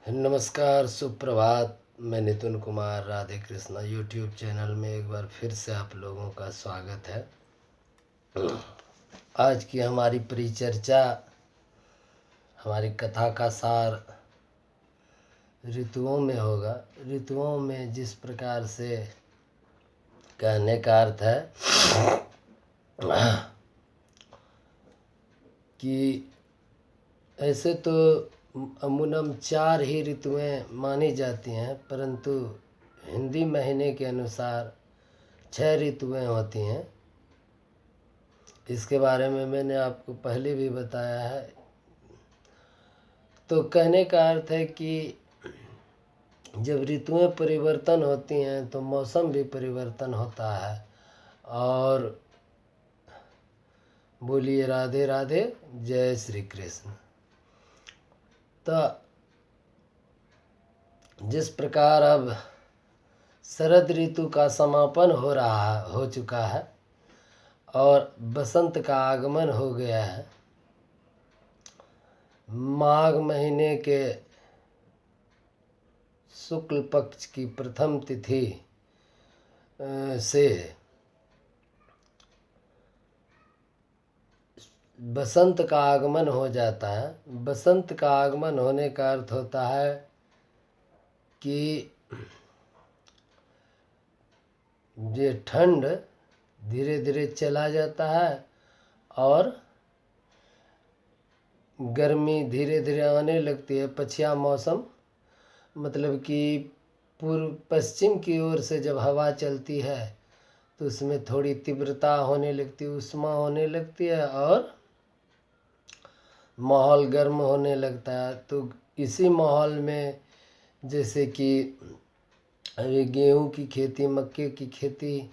नमस्कार, सुप्रभात। मैं नितिन कुमार राधे कृष्णा यूट्यूब चैनल में एक बार फिर से आप लोगों का स्वागत है। आज की हमारी परिचर्चा, हमारी कथा का सार ऋतुओं में होगा। ऋतुओं में जिस प्रकार से कहने का अर्थ है कि ऐसे तो अमूमन 4 ही ऋतुएं मानी जाती हैं, परंतु हिंदी महीने के अनुसार 6 ऋतुएं होती हैं। इसके बारे में मैंने आपको पहले भी बताया है। तो कहने का अर्थ है कि जब ऋतुएं परिवर्तन होती हैं तो मौसम भी परिवर्तन होता है। और बोलिए राधे राधे, जय श्री कृष्ण। तो जिस प्रकार अब शरद ऋतु का समापन हो चुका है और बसंत का आगमन हो गया है, माघ महीने के शुक्ल पक्ष की प्रथम तिथि से बसंत का आगमन हो जाता है। बसंत का आगमन होने का अर्थ होता है कि ये ठंड धीरे धीरे चला जाता है और गर्मी धीरे धीरे आने लगती है। पछिया मौसम मतलब कि पूर्व पश्चिम की ओर से जब हवा चलती है तो उसमें थोड़ी तीव्रता होने लगती है, उष्मा होने लगती है और माहौल गर्म होने लगता है। तो इसी माहौल में जैसे कि अभी गेहूं की खेती, मक्के की खेती,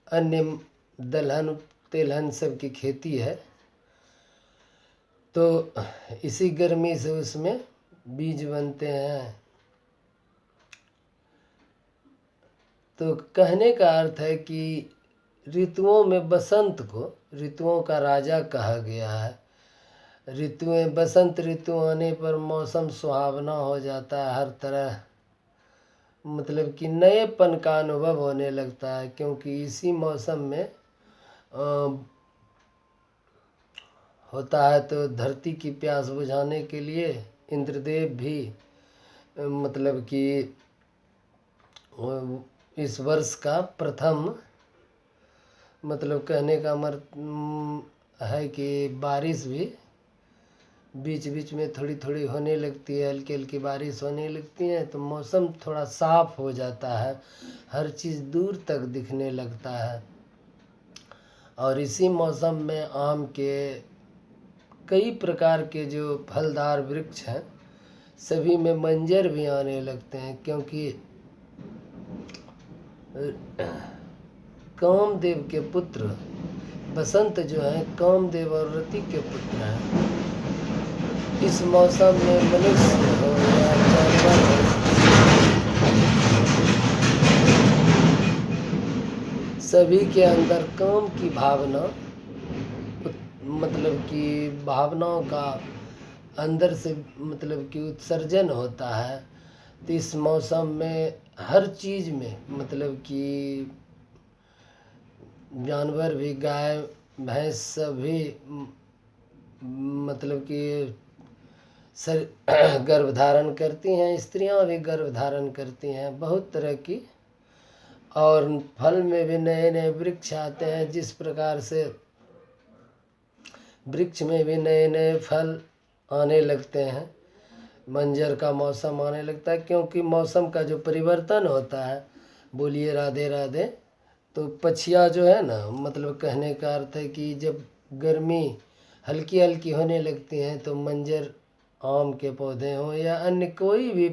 अन्य दलहन तेलहन सब की खेती है, तो इसी गर्मी से उसमें बीज बनते हैं। तो कहने का अर्थ है कि ऋतुओं में बसंत को ऋतुओं का राजा कहा गया है। ऋतुएं, बसंत ऋतु आने पर मौसम सुहावना हो जाता है, हर तरह मतलब कि नएपन का अनुभव होने लगता है, क्योंकि इसी मौसम में होता है। तो धरती की प्यास बुझाने के लिए इंद्रदेव भी मतलब कि इस वर्ष का प्रथम मतलब कहने का है कि बारिश भी बीच बीच में थोड़ी थोड़ी होने लगती है, हल्की हल्की बारिश होने लगती है, तो मौसम थोड़ा साफ हो जाता है, हर चीज़ दूर तक दिखने लगता है। और इसी मौसम में आम के कई प्रकार के जो फलदार वृक्ष हैं सभी में मंजर भी आने लगते हैं, क्योंकि कामदेव के पुत्र बसंत जो है कामदेव और रति के पुत्र हैं। इस मौसम में मनुष्य हो या जानवर हो, सभी के अंदर काम की भावना मतलब कि भावनाओं का अंदर से मतलब कि उत्सर्जन होता है। तो इस मौसम में हर चीज़ में मतलब कि जानवर भी, गाय भैंस सभी मतलब कि गर्भ धारण करती हैं, स्त्रियां भी गर्भ धारण करती हैं, बहुत तरह की। और फल में भी नए नए वृक्ष आते हैं, जिस प्रकार से वृक्ष में भी नए नए फल आने लगते हैं, मंजर का मौसम आने लगता है, क्योंकि मौसम का जो परिवर्तन होता है। बोलिए राधे राधे। तो पछिया जो है ना, मतलब कहने का अर्थ है कि जब गर्मी हल्की हल्की होने लगती है तो मंजर, आम के पौधे हों या अन्य कोई भी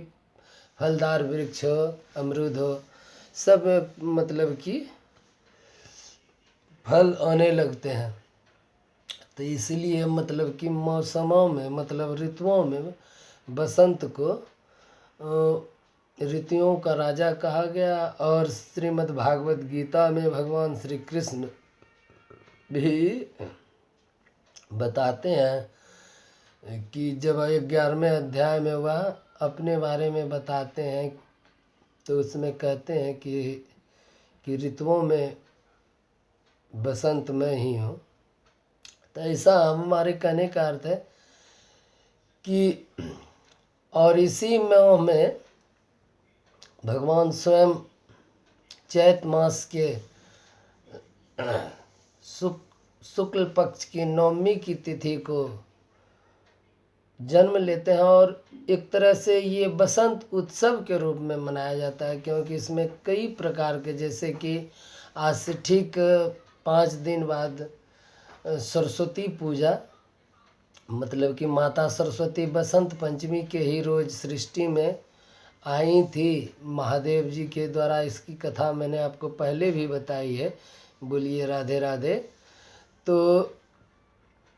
फलदार वृक्ष हो, अमरूद हो, सब मतलब कि फल आने लगते हैं। तो इसलिए मतलब कि मौसमों में मतलब ऋतुओं में बसंत को ऋतुओं का राजा कहा गया। और श्रीमद् भागवत गीता में भगवान श्री कृष्ण भी बताते हैं कि जब 11वें अध्याय में वह अपने बारे में बताते हैं तो उसमें कहते हैं कि ऋतुओं में बसंत मैं ही हूँ। तो ऐसा हमारे कहने का अर्थ है कि और इसी में भगवान स्वयं चैत मास के शुक्ल पक्ष की नवमी की तिथि को जन्म लेते हैं और एक तरह से ये बसंत उत्सव के रूप में मनाया जाता है, क्योंकि इसमें कई प्रकार के, जैसे कि आज से ठीक 5 दिन बाद सरस्वती पूजा, मतलब कि माता सरस्वती बसंत पंचमी के ही रोज सृष्टि में आई थी महादेव जी के द्वारा। इसकी कथा मैंने आपको पहले भी बताई है। बोलिए राधे राधे। तो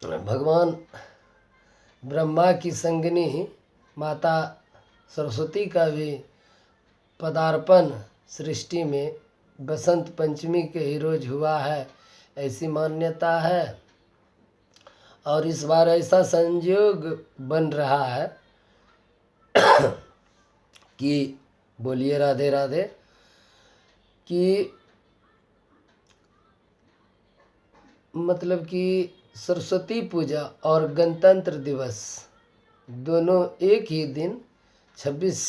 भगवान ब्रह्मा की संगनी माता सरस्वती का भी पदार्पण सृष्टि में बसंत पंचमी के ही रोज हुआ है, ऐसी मान्यता है। और इस बार ऐसा संयोग बन रहा है कि बोलिए राधे राधे, कि मतलब कि सरस्वती पूजा और गणतंत्र दिवस दोनों एक ही दिन 26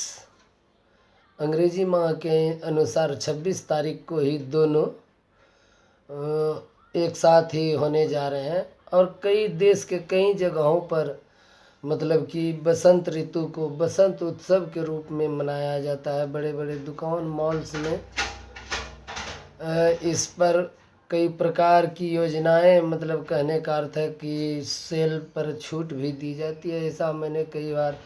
अंग्रेजी माह के अनुसार 26 तारीख को ही दोनों एक साथ ही होने जा रहे हैं। और कई देश के कई जगहों पर मतलब कि बसंत ऋतु को बसंत उत्सव के रूप में मनाया जाता है। बड़े बड़े दुकान मॉल्स में इस पर कई प्रकार की योजनाएं, मतलब कहने का अर्थ है कि सेल पर छूट भी दी जाती है। ऐसा मैंने कई बार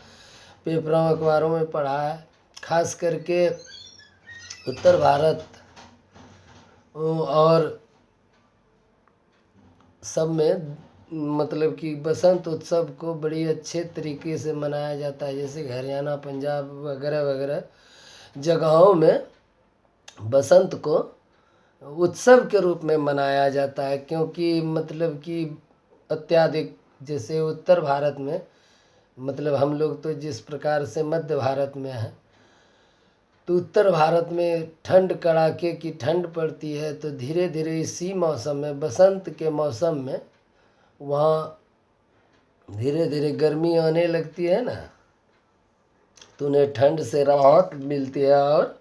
पेपरों अखबारों में पढ़ा है। खास करके उत्तर भारत और सब में मतलब कि बसंत उत्सव को बड़ी अच्छे तरीके से मनाया जाता है। जैसे हरियाणा, पंजाब वगैरह वगैरह जगहों में बसंत को उत्सव के रूप में मनाया जाता है, क्योंकि मतलब कि अत्याधिक, जैसे उत्तर भारत में, मतलब हम लोग तो जिस प्रकार से मध्य भारत में हैं, तो उत्तर भारत में ठंड कड़ाके की ठंड पड़ती है। तो धीरे धीरे इसी मौसम में, बसंत के मौसम में, वहाँ धीरे धीरे गर्मी आने लगती है ना, तो उन्हें ठंड से राहत मिलती है। और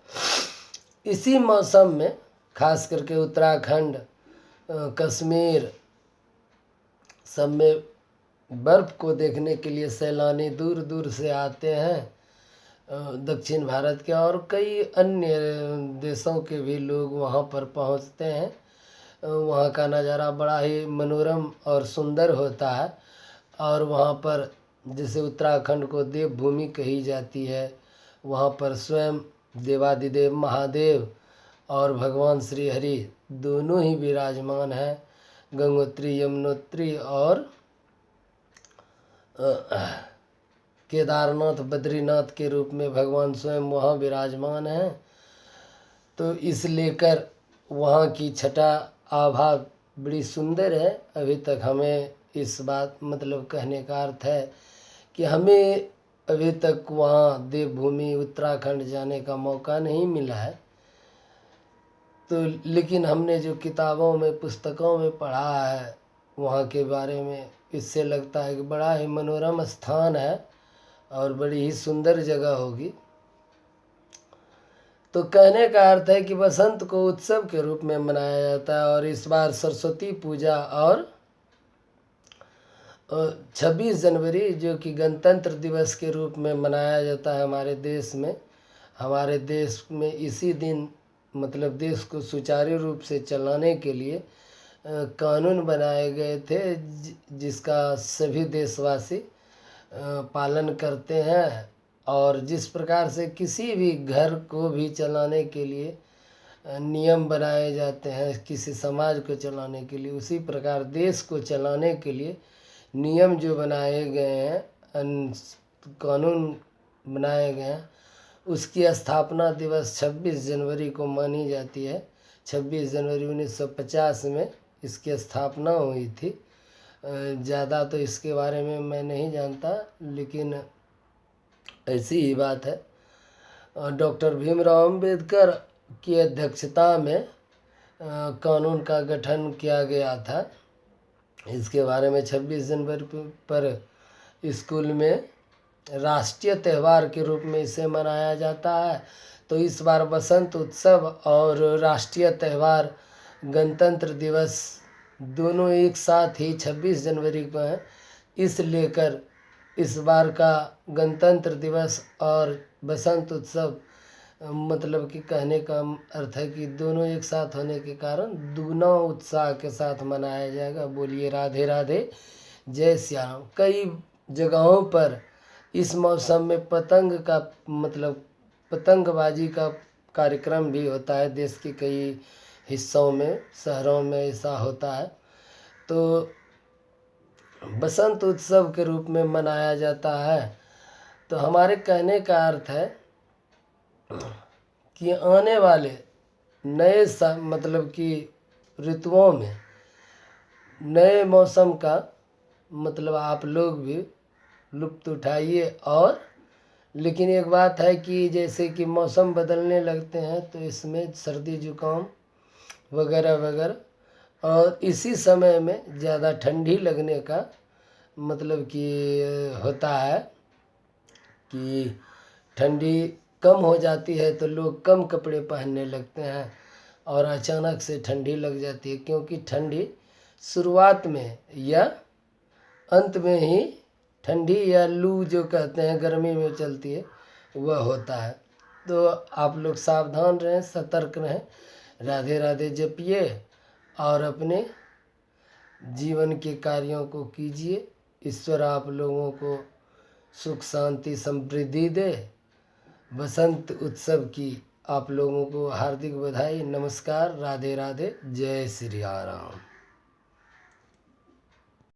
इसी मौसम में खास करके उत्तराखंड, कश्मीर सब में बर्फ़ को देखने के लिए सैलानी दूर दूर से आते हैं, दक्षिण भारत के और कई अन्य देशों के भी लोग वहाँ पर पहुँचते हैं। वहाँ का नज़ारा बड़ा ही मनोरम और सुंदर होता है। और वहाँ पर जैसे उत्तराखंड को देवभूमि कही जाती है, वहाँ पर स्वयं देवादिदेव महादेव और भगवान श्री हरि दोनों ही विराजमान हैं। गंगोत्री, यमुनोत्री और केदारनाथ, बद्रीनाथ के रूप में भगवान स्वयं वहाँ विराजमान हैं। तो इस लेकर वहाँ की छटा आभा बड़ी सुंदर है। अभी तक हमें इस बात, मतलब कहने का अर्थ है कि हमें अभी तक वहाँ देवभूमि उत्तराखंड जाने का मौका नहीं मिला है। तो लेकिन हमने जो किताबों में, पुस्तकों में पढ़ा है वहाँ के बारे में, इससे लगता है कि बड़ा ही मनोरम स्थान है और बड़ी ही सुंदर जगह होगी। तो कहने का अर्थ है कि बसंत को उत्सव के रूप में मनाया जाता है। और इस बार सरस्वती पूजा और 26 जनवरी जो कि गणतंत्र दिवस के रूप में मनाया जाता है हमारे देश में। हमारे देश में इसी दिन, मतलब देश को सुचारू रूप से चलाने के लिए कानून बनाए गए थे, जिसका सभी देशवासी पालन करते हैं। और जिस प्रकार से किसी भी घर को भी चलाने के लिए नियम बनाए जाते हैं, किसी समाज को चलाने के लिए, उसी प्रकार देश को चलाने के लिए नियम जो बनाए गए हैं, कानून बनाए गए हैं, उसकी स्थापना दिवस 26 जनवरी को मानी जाती है। 26 जनवरी 1950 में इसकी स्थापना हुई थी। ज़्यादा तो इसके बारे में मैं नहीं जानता, लेकिन ऐसी ही बात है। डॉक्टर भीमराव अंबेडकर की अध्यक्षता में कानून का गठन किया गया था। इसके बारे में 26 जनवरी पर स्कूल में राष्ट्रीय त्यौहार के रूप में इसे मनाया जाता है। तो इस बार बसंत उत्सव और राष्ट्रीय त्यौहार गणतंत्र दिवस दोनों एक साथ ही 26 जनवरी को है। इस लेकर इस बार का गणतंत्र दिवस और बसंत उत्सव मतलब कि कहने का अर्थ है कि दोनों एक साथ होने के कारण दुगना उत्साह के साथ मनाया जाएगा। बोलिए राधे राधे, जय श्याम। कई जगहों पर इस मौसम में पतंग का मतलब पतंगबाजी का कार्यक्रम भी होता है। देश के कई हिस्सों में, शहरों में ऐसा होता है। तो बसंत उत्सव के रूप में मनाया जाता है। तो हमारे कहने का अर्थ है कि आने वाले नए मतलब कि ऋतुओं में नए मौसम का मतलब आप लोग भी लुत्फ़ उठाइए। और लेकिन एक बात है कि जैसे कि मौसम बदलने लगते हैं तो इसमें सर्दी जुकाम वगैरह वगैरह, और इसी समय में ज़्यादा ठंडी लगने का मतलब कि होता है कि ठंडी कम हो जाती है तो लोग कम कपड़े पहनने लगते हैं और अचानक से ठंडी लग जाती है, क्योंकि ठंडी शुरुआत में या अंत में ही ठंडी या लू जो कहते हैं गर्मी में चलती है वह होता है। तो आप लोग सावधान रहें, सतर्क रहें, राधे राधे जपिए और अपने जीवन के कार्यों को कीजिए। ईश्वर आप लोगों को सुख शांति समृद्धि दे। बसंत उत्सव की आप लोगों को हार्दिक बधाई, नमस्कार, राधे राधे, जय श्री राम।